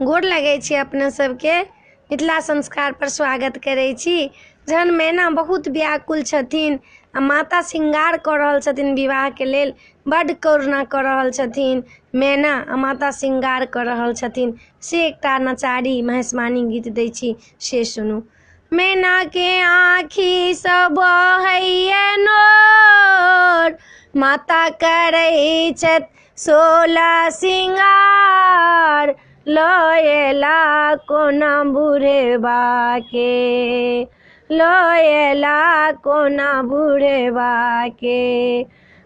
गोर लगै छी अपना सबके मिथिला संस्कार पर स्वागत करै छी। जहन मैना बहुत व्याकुल छथिन आ माता श्रृंगार कऽ रहल छथिन विवाह के लेल, बड्ड करुणा कऽ रहल छथिन मैना आ माता श्रृंगार कऽ रहल छथिन, से एकटा नचारी महेशवाणी गीत दै छी, से सुनू। मैना के आँखि सँ बहैया नोर, माता करै छथि 16 श्रृंगार, लयला कोना बुढ़ेबा के, लयला कोना बुढ़ेबा के।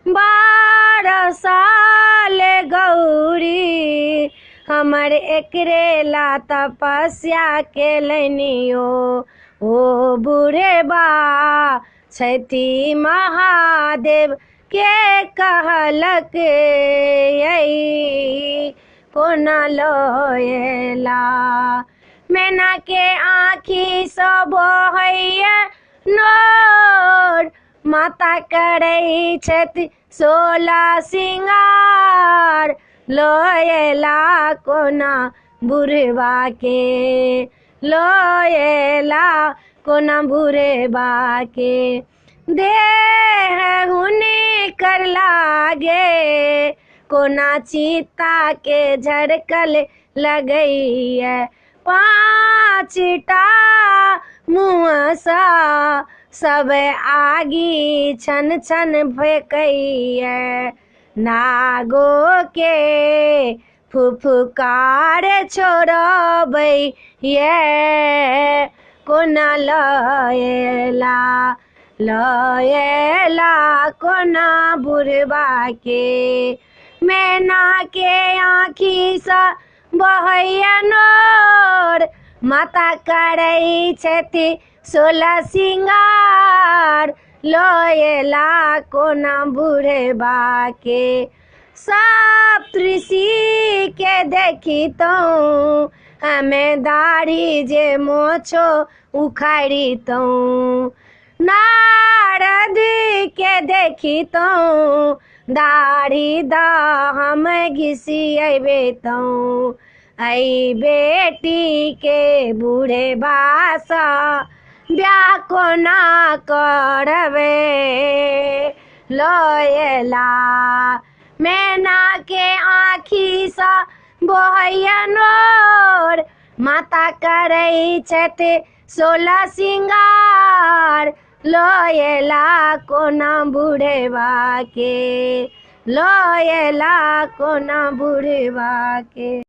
12 साल गौरी हमर एकरे ला तपस्या केलनियो, ओ बुढ़ेबा छथि महादेव के कहलक कोना लयला। मैना के आँखि सँ बहैया नोर, माता करै छथि 16 श्रृंगार, लयला कोना बुढ़बा के, लयला कोना बुढ़बा के। देह हुनकर लागे कोना चिता के झरकल लगैया, 5टा मुँह सँ सब आगि छन छन फेकैया, नागो के फुफकार छोड़बै ये, कोना लयला, लयला कोना बुढ़बा के। मैना के आँखि सँ बहैया नोर, माता करै छथि 16 श्रृंगार, लयला कोना बुढ़बा के। सप्तऋषि के देखितौं हमें दाढ़ी जे मोछो उखाड़ितौं, नारद के देखितौं दाढ़ी द हम घिसियैबैतौं, ऐ बेटी के बुढ़बा सँ ब्याह कोना करबै, लयला। मैना के आँखि सँ बहैया नोर, माता करै छथि 16 श्रृंगार, लयला कोना बुढ़बा के, लयला कोना बुढ़बा के।